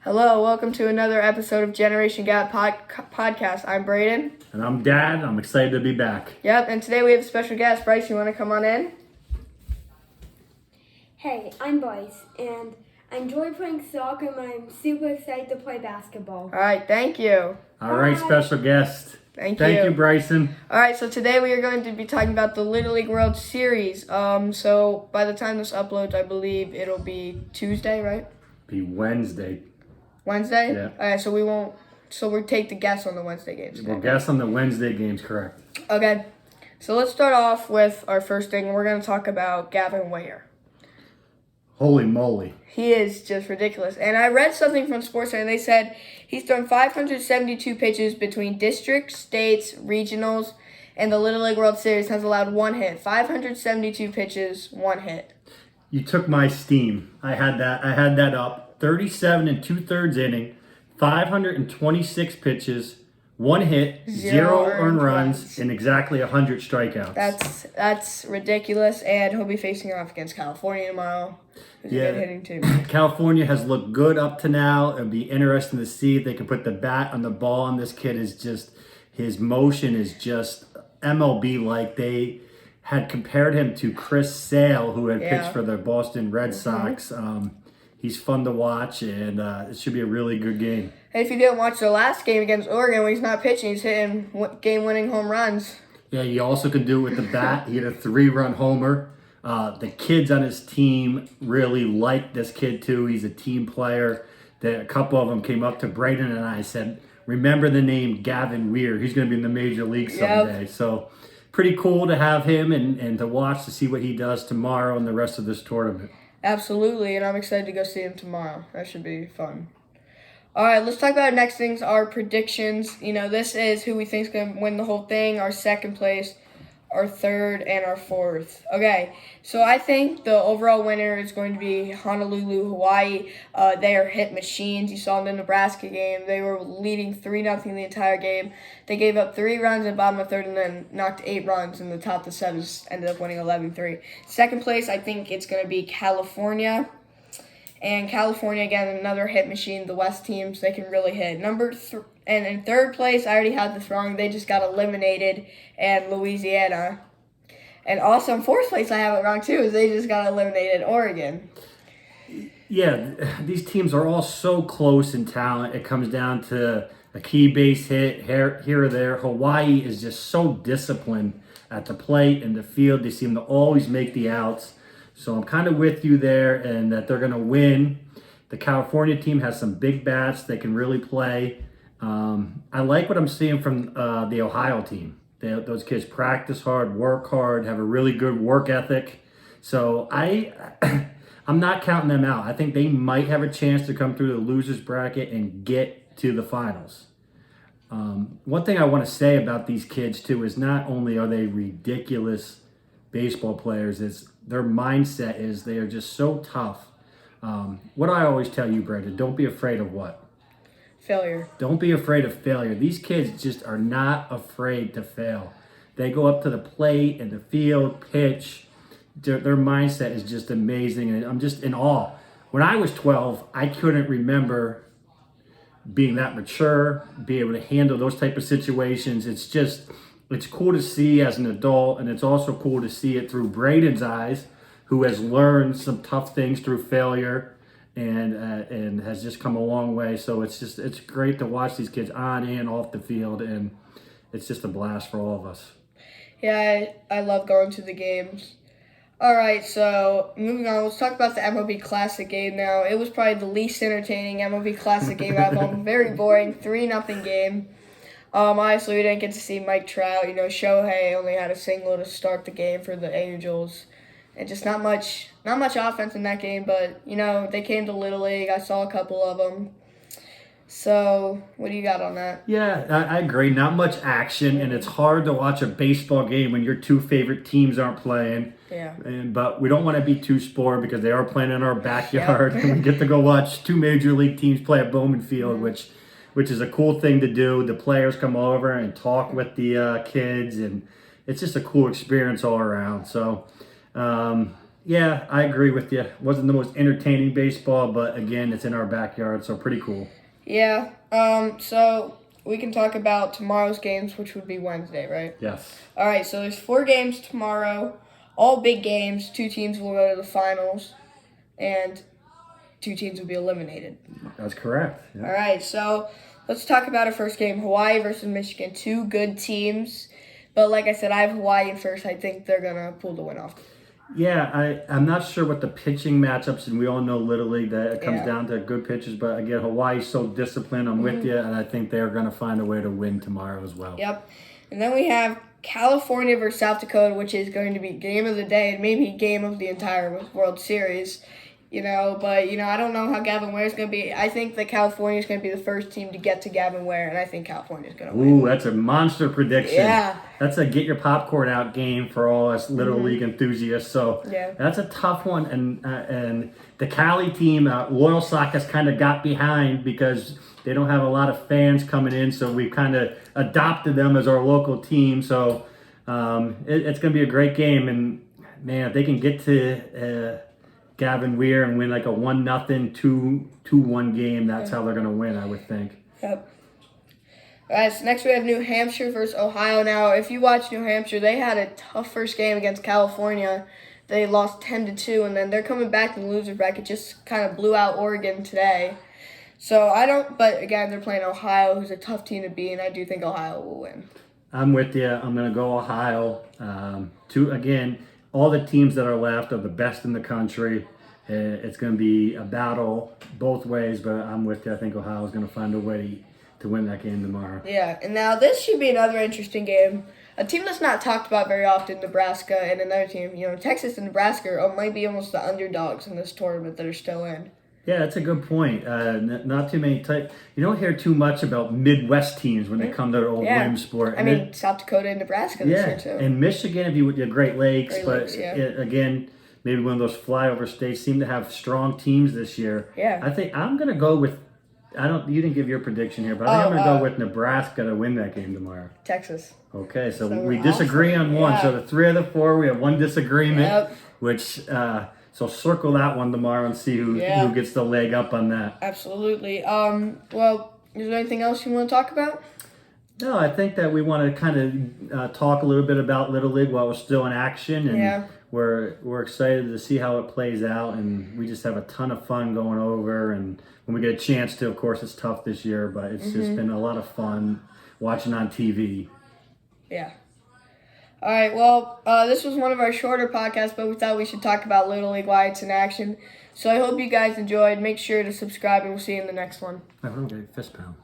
Hello, welcome to another episode of Generation Gap podcast. I'm Braden. And I'm Dad. I'm excited to be back. Yep, and today we have a special guest. Bryce, you want to come on in? Hey, I'm Bryce, and I enjoy playing soccer, and I'm super excited to play basketball. All right, thank you. All right, special guest. Thank you, Bryson. All right, so today we are going to be talking about the Little League World Series. So by the time this uploads, I believe it'll be Tuesday, right? Be Wednesday. Wednesday? Yeah. All right, so we'll take the guess on the Wednesday games. We'll guess on the Wednesday games, correct. Okay, so let's start off with our first thing. We're going to talk about Gavin Weir. Holy moly. He is just ridiculous. And I read something from SportsCenter, and they said he's thrown 572 pitches between districts, states, regionals, and the Little League World Series, has allowed one hit. 572 pitches, one hit. You took my steam. I had that up. 37 and 2/3 inning, 526 pitches, one hit, zero earned runs, and exactly 100 strikeouts. That's ridiculous, and he'll be facing off against California tomorrow. Who's a good hitting team. California has looked good up to now. It'll be interesting to see if they can put the bat on the ball. And this kid is just, his motion is just MLB-like. They had compared him to Chris Sale, who had pitched for the Boston Red Sox. He's fun to watch, and it should be a really good game. And if you didn't watch the last game against Oregon when he's not pitching, he's hitting game-winning home runs. Yeah, he also can do it with the bat. He had a 3-run homer. The kids on his team really like this kid, too. He's a team player. A couple of them came up to Braden and I said, remember the name Gavin Weir. He's going to be in the major league someday. Yep. So pretty cool to have him and to watch to see what he does tomorrow and the rest of this tournament. Absolutely, and I'm excited to go see him tomorrow. That should be fun. All right, let's talk about our next things, our predictions. This is who we think is going to win the whole thing, our second place, our third, and our fourth. Okay, so I think the overall winner is going to be Honolulu, Hawaii. They are hit machines. You saw in the Nebraska game. They were leading 3-0 the entire game. They gave up 3 runs in the bottom of the third and then knocked 8 runs in the top of the seventh, ended up winning 11-3. Second place, I think it's going to be California. And California, again, another hit machine. The West teams, they can really hit. And in third place, I already had this wrong. They just got eliminated, and Louisiana. And also in fourth place, I have it wrong too, is they just got eliminated, Oregon. Yeah, these teams are all so close in talent. It comes down to a key base hit here or there. Hawaii is just so disciplined at the plate and the field. They seem to always make the outs. So I'm kind of with you there, and that they're going to win. The California team has some big bats. They can really play. I like what I'm seeing from the Ohio team. Those kids practice hard, work hard, have a really good work ethic. So I'm not counting them out. I think they might have a chance to come through the losers bracket and get to the finals. One thing I want to say about these kids too is not only are they ridiculous baseball players, is their mindset is they are just so tough. What do I always tell you, Brandon? Don't be afraid of what? Failure. Don't be afraid of failure. These kids just are not afraid to fail. They go up to the plate and the field, pitch. Their mindset is just amazing, and I'm just in awe. When I was 12, I couldn't remember being that mature, be able to handle those type of situations. It's cool to see as an adult, and it's also cool to see it through Braden's eyes, who has learned some tough things through failure and has just come a long way. So it's great to watch these kids on and off the field, and it's just a blast for all of us. Yeah, I love going to the games. All right, so moving on, let's talk about the MLB Classic game now. It was probably the least entertaining MLB Classic game I've done. Very boring, 3-0 game. Obviously, we didn't get to see Mike Trout. Shohei only had a single to start the game for the Angels. And just not much offense in that game, but, they came to Little League. I saw a couple of them. So, what do you got on that? Yeah, I agree. Not much action, and it's hard to watch a baseball game when your 2 favorite teams aren't playing. Yeah. But we don't want to be too spoiled because they are playing in our backyard, and we get to go watch 2 major league teams play at Bowman Field, which is a cool thing to do. The players come over and talk with the kids, and it's just a cool experience all around. So Yeah, I agree with you. Wasn't the most entertaining baseball, but again, it's in our backyard, so pretty cool. Yeah. So we can talk about tomorrow's games, which would be Wednesday, right? Yes. All right. So there's 4 games tomorrow, all big games. 2 teams will go to the finals, and 2 teams will be eliminated. That's correct. Yeah. All right. So let's talk about our first game: Hawaii versus Michigan. 2 good teams, but like I said, I have Hawaii in first. I think they're gonna pull the win off. Yeah, I'm not sure what the pitching matchups, and we all know Little League that it comes Yeah. down to good pitchers. But again, Hawaii's so disciplined. I'm with you, and I think they're going to find a way to win tomorrow as well. Yep. And then we have California versus South Dakota, which is going to be game of the day and maybe game of the entire World Series. But I don't know how Gavin Ware is going to be. I think that California is going to be the first team to get to Gavin Ware, and I think California is going to win. Ooh, that's a monster prediction. Yeah. That's a get your popcorn out game for all us Little League enthusiasts. So Yeah. that's a tough one. And the Cali team, Loyal Sock has kind of got behind because they don't have a lot of fans coming in. So we've kind of adopted them as our local team. So it's going to be a great game. And, man, if they can get to Gavin Weir and win like a 1-0, 2-1 game, that's how they're going to win, I would think. Yep. All right, so next we have New Hampshire versus Ohio. Now, if you watch New Hampshire, they had a tough first game against California. They lost 10-2, and then they're coming back in the loser bracket. Just kind of blew out Oregon today. So but again, they're playing Ohio, who's a tough team to beat, and I do think Ohio will win. I'm with you. I'm going to go Ohio. Again, all the teams that are left are the best in the country. It's going to be a battle both ways, but I'm with you. I think Ohio is going to find a way to win that game tomorrow. Yeah, and now this should be another interesting game. A team that's not talked about very often, Nebraska, and another team, Texas and Nebraska might be almost the underdogs in this tournament that are still in. Yeah, that's a good point. Not too many you don't hear too much about Midwest teams when they come to the old Williamsport. I mean, South Dakota and Nebraska this year, too. And Michigan, if you would, Great Lakes, Great Lakes, maybe one of those flyover states seem to have strong teams this year. Yeah. I think I'm going to go with, you didn't give your prediction here, but I think I'm going to go with Nebraska to win that game tomorrow. Texas. Okay, so we we're disagree awesome. on one. Yeah. So the 3 of the 4, we have one disagreement, Yep. which, so circle that one tomorrow and see who gets the leg up on that. Absolutely. Well, is there anything else you want to talk about? No, I think that we want to kind of talk a little bit about Little League while we're still in action, and we're excited to see how it plays out, and we just have a ton of fun going over. And when we get a chance to, of course, it's tough this year, but it's just been a lot of fun watching on TV. Yeah. All right, well, this was one of our shorter podcasts, but we thought we should talk about Little League, why it's in action. So I hope you guys enjoyed. Make sure to subscribe, and we'll see you in the next one. I don't get a fist pound.